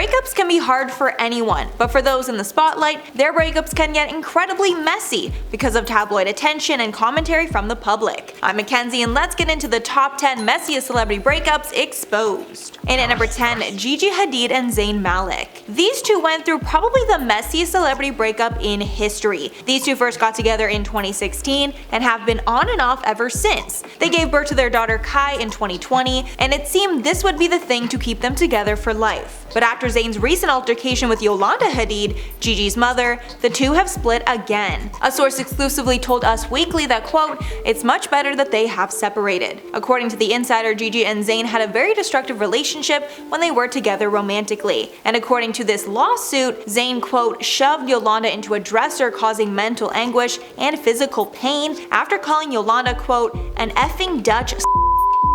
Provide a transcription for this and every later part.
Breakups can be hard for anyone, but for those in the spotlight, their breakups can get incredibly messy because of tabloid attention and commentary from the public. I'm Mackenzie, and let's get into the top 10 messiest celebrity breakups exposed. In at number 10, Gigi Hadid and Zayn Malik. These two went through probably the messiest celebrity breakup in history. These two first got together in 2016 and have been on and off ever since. They gave birth to their daughter Kai in 2020, and it seemed this would be the thing to keep them together for life. But after Zayn's recent altercation with Yolanda Hadid, Gigi's mother, the two have split again. A source exclusively told Us Weekly that, quote, "It's much better that they have separated." According to the insider, Gigi and Zayn had a very destructive relationship when they were together romantically. And according to this lawsuit, Zayn, quote, "shoved Yolanda into a dresser, causing mental anguish and physical pain after calling Yolanda, quote, an effing Dutch."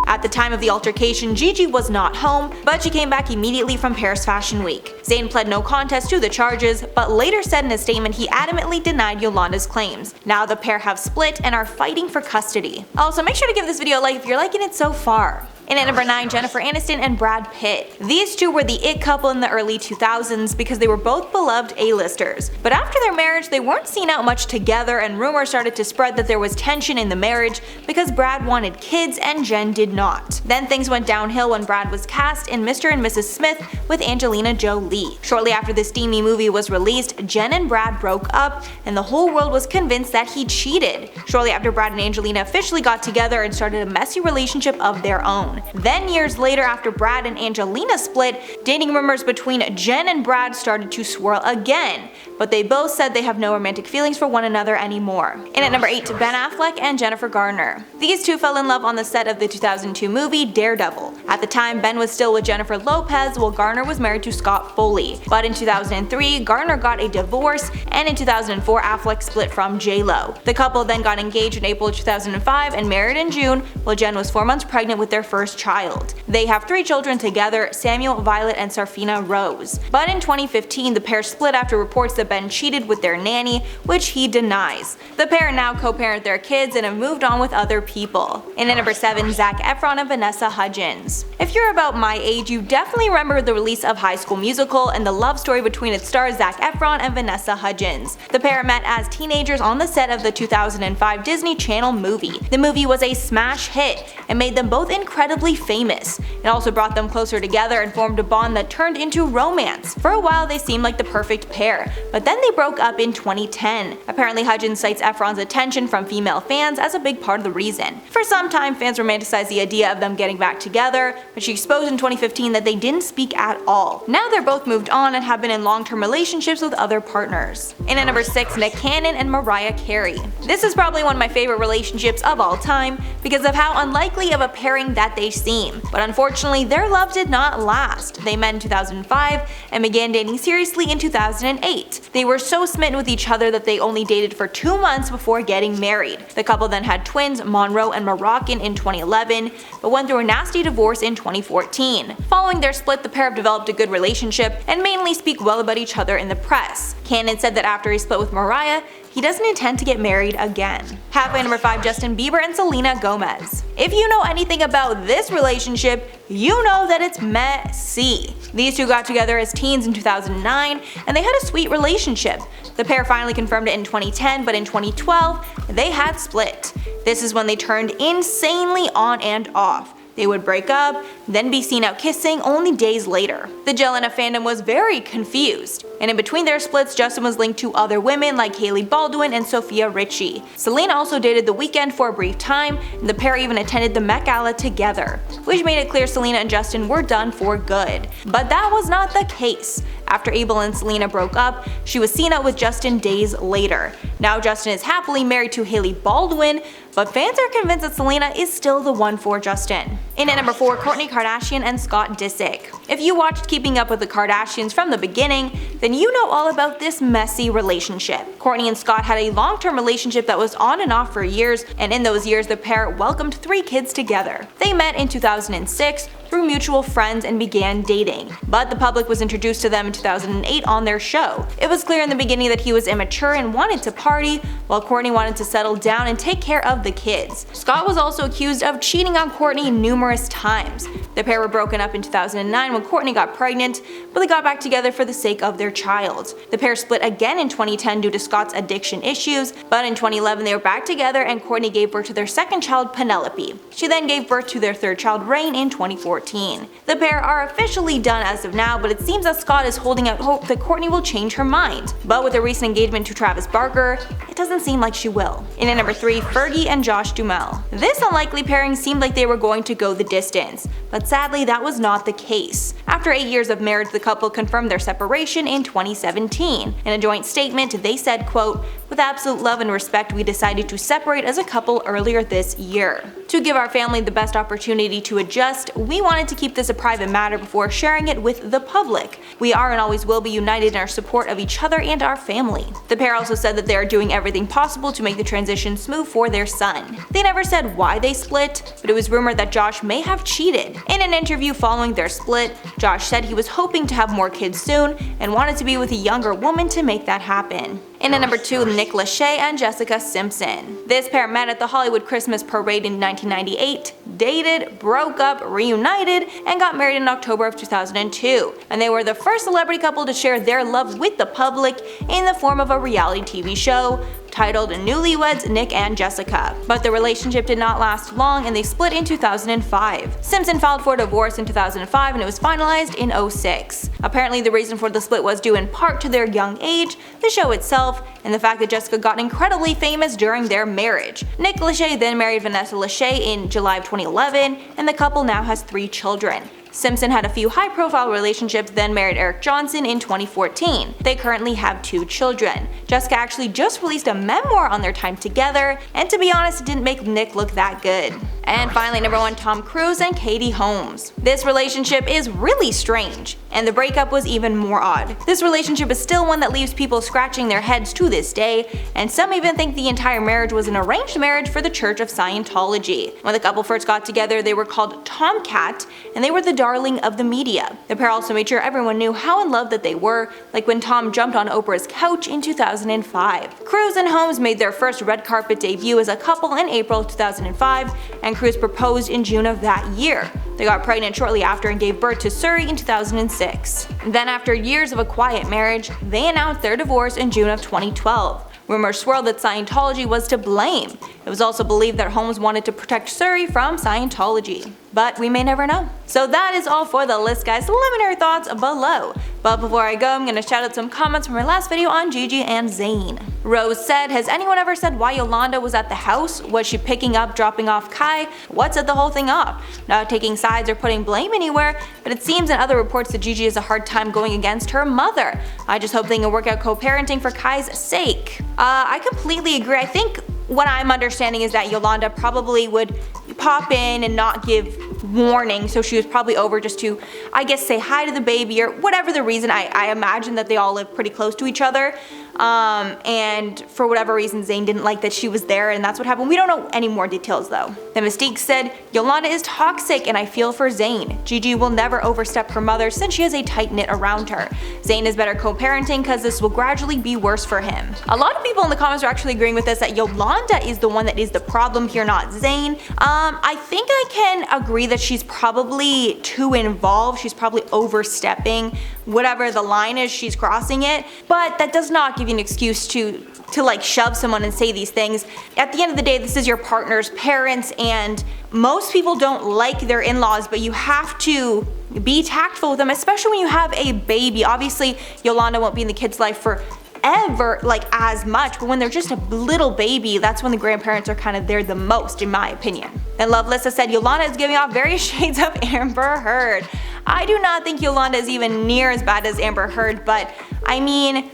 At the time of the altercation, Gigi was not home, but she came back immediately from Paris Fashion Week. Zayn pled no contest to the charges, but later said in a statement he adamantly denied Yolanda's claims. Now the pair have split and are fighting for custody. Also, make sure to give this video a like if you're liking it so far. In at number 9, Jennifer Aniston and Brad Pitt. These two were the it couple in the early 2000s because they were both beloved A-listers. But after their marriage, they weren't seen out much together, and rumors started to spread that there was tension in the marriage because Brad wanted kids and Jen did not. Then things went downhill when Brad was cast in Mr. and Mrs. Smith with Angelina Jolie. Shortly after the steamy movie was released, Jen and Brad broke up, and the whole world was convinced that he cheated. Shortly after, Brad and Angelina officially got together and started a messy relationship of their own. Then years later, after Brad and Angelina split, dating rumors between Jen and Brad started to swirl again, but they both said they have no romantic feelings for one another anymore. In at number 8, Ben Affleck and Jennifer Garner. These two fell in love on the set of the 2002 movie Daredevil. At the time, Ben was still with Jennifer Lopez while Garner was married to Scott Foley. But in 2003, Garner got a divorce, and in 2004, Affleck split from J-Lo. The couple then got engaged in April 2005 and married in June, while Jen was 4 months pregnant with their first child. They have 3 children together, Samuel, Violet, and Sarfina Rose. But in 2015, the pair split after reports that Ben cheated with their nanny, which he denies. The pair now co-parent their kids and have moved on with other people. And at number 7, Zac Efron and Vanessa Hudgens. If you're about my age, you definitely remember the release of High School Musical and the love story between its stars Zac Efron and Vanessa Hudgens. The pair met as teenagers on the set of the 2005 Disney Channel movie. The movie was a smash hit and made them both incredibly famous. It also brought them closer together and formed a bond that turned into romance. For a while, they seemed like the perfect pair, but then they broke up in 2010. Apparently, Hudgens cites Efron's attention from female fans as a big part of the reason. For some time, fans romanticized the idea of them getting back together, but she exposed in 2015 that they didn't speak at all. Now they're both moved on and have been in long-term relationships with other partners. In at number 6, Nick Cannon and Mariah Carey. This is probably one of my favorite relationships of all time because of how unlikely of a pairing that they seem. But unfortunately, their love did not last. They met in 2005 and began dating seriously in 2008. They were so smitten with each other that they only dated for 2 months before getting married. The couple then had twins, Monroe and Moroccan, in 2011, but went through a nasty divorce in 2014. Following their split, the pair have developed a good relationship and mainly speak well about each other in the press. Cannon said that after he split with Mariah, he doesn't intend to get married again. Halfway number 5, Justin Bieber and Selena Gomez. If you know anything about this relationship, you know that it's messy. These two got together as teens in 2009 and they had a sweet relationship. The pair finally confirmed it in 2010, but in 2012, they had split. This is when they turned insanely on and off. They would break up, then be seen out kissing only days later. The Jelena fandom was very confused, and in between their splits, Justin was linked to other women like Hailey Baldwin and Sophia Richie. Selena also dated The Weeknd for a brief time, and the pair even attended the Met Gala together, which made it clear Selena and Justin were done for good. But that was not the case. After Abel and Selena broke up, she was seen out with Justin days later. Now Justin is happily married to Hailey Baldwin, but fans are convinced that Selena is still the one for Justin. In at number 4, Kourtney Kardashian and Scott Disick. If you watched Keeping Up with the Kardashians from the beginning, then you know all about this messy relationship. Kourtney and Scott had a long-term relationship that was on and off for years, and in those years the pair welcomed 3 kids together. They met in 2006 through mutual friends and began dating. But the public was introduced to them in 2008 on their show. It was clear in the beginning that he was immature and wanted to party, while Kourtney wanted to settle down and take care of the kids. Scott was also accused of cheating on Kourtney numerous times. The pair were broken up in 2009 when Kourtney got pregnant, but they got back together for the sake of their child. The pair split again in 2010 due to Scott's addiction issues, but in 2011 they were back together and Kourtney gave birth to their second child, Penelope. She then gave birth to their third child, Rain, in 2014. The pair are officially done as of now, but it seems that Scott is holding out hope that Kourtney will change her mind. But with her recent engagement to Travis Barker, it doesn't seem like she will. In at number 3, Fergie and Josh Duhamel. This unlikely pairing seemed like they were going to go the distance, but sadly that was not the case. After 8 years of marriage, the couple confirmed their separation in 2017. In a joint statement, they said, quote, "With absolute love and respect, we decided to separate as a couple earlier this year. To give our family the best opportunity to adjust, we wanted to keep this a private matter before sharing it with the public. We are and always will be united in our support of each other and our family." The pair also said that they are doing everything possible to make the transition smooth for their son. They never said why they split, but it was rumored that Josh may have cheated. In an interview following their split, Josh said he was hoping to have more kids soon and wanted to be with a younger woman to make that happen. In at number 2, Nick Lachey and Jessica Simpson. This pair met at the Hollywood Christmas Parade in 1998, dated, broke up, reunited, and got married in October of 2002. And they were the first celebrity couple to share their love with the public in the form of a reality TV show titled Newlyweds Nick and Jessica. But the relationship did not last long and they split in 2005. Simpson filed for divorce in 2005 and it was finalized in 2006. Apparently the reason for the split was due in part to their young age, the show itself, and the fact that Jessica got incredibly famous during their marriage. Nick Lachey then married Vanessa Lachey in July of 2011 and the couple now has 3 children. Simpson had a few high-profile relationships, then married Eric Johnson in 2014. They currently have 2 children. Jessica actually just released a memoir on their time together, and to be honest, it didn't make Nick look that good. And finally, number 1, Tom Cruise and Katie Holmes. This relationship is really strange, and the breakup was even more odd. This relationship is still one that leaves people scratching their heads to this day, and some even think the entire marriage was an arranged marriage for the Church of Scientology. When the couple first got together, they were called Tomcat, and they were the darling of the media. The pair also made sure everyone knew how in love that they were, like when Tom jumped on Oprah's couch in 2005. Cruise and Holmes made their first red carpet debut as a couple in April 2005, and Cruise proposed in June of that year. They got pregnant shortly after and gave birth to Suri in 2006. Then after years of a quiet marriage, they announced their divorce in June of 2012. Rumors swirled that Scientology was to blame. It was also believed that Holmes wanted to protect Suri from Scientology. But we may never know. So that is all for the list, guys. Let me know your thoughts below. But before I go, I'm gonna shout out some comments from my last video on Gigi and Zayn. Rose said, "Has anyone ever said why Yolanda was at the house? Was she picking up, dropping off Kai? What set the whole thing up? Not taking sides or putting blame anywhere, but it seems in other reports that Gigi has a hard time going against her mother. I just hope they can work out co-parenting for Kai's sake." I completely agree. I think what I'm understanding is that Yolanda probably would pop in and not give warning, so she was probably over just to, I guess, say hi to the baby or whatever the reason. I imagine that they all live pretty close to each other, and for whatever reason Zayn didn't like that she was there and that's what happened. We don't know any more details though. The Mystique said, "Yolanda is toxic and I feel for Zayn. Gigi will never overstep her mother since she has a tight-knit around her. Zayn is better co-parenting because this will gradually be worse for him." A lot of people in the comments are actually agreeing with this, that Yolanda is the one that is the problem here, not Zayn. I think I can agree that she's probably too involved. She's probably overstepping whatever the line is, she's crossing it, but that does not give you an excuse to like shove someone and say these things. At the end of the day, this is your partner's parents and most people don't like their in-laws, but you have to be tactful with them, especially when you have a baby. Obviously, Yolanda won't be in the kid's life for ever, like as much, but when they're just a little baby, that's when the grandparents are kind of there the most, in my opinion. And Lovelissa said, "Yolanda is giving off various shades of Amber Heard." I do not think Yolanda is even near as bad as Amber Heard, but I mean,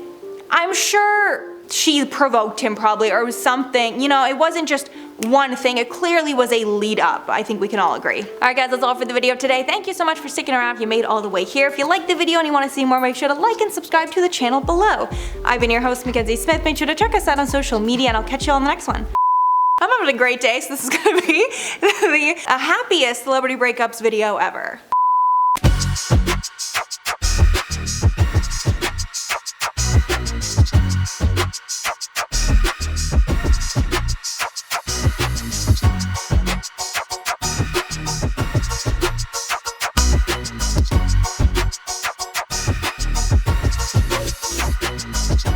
I'm sure she provoked him probably, or was something, you know, it wasn't just one thing, it clearly was a lead up. I think we can all agree. Alright guys, that's all for the video today. Thank you so much for sticking around if you made it all the way here. If you liked the video and you want to see more, make sure to like and subscribe to the channel below. I've been your host, Mackenzie Smith. Make sure to check us out on social media and I'll catch you all in the next one. I'm having a great day, so this is gonna be the happiest celebrity breakups video ever.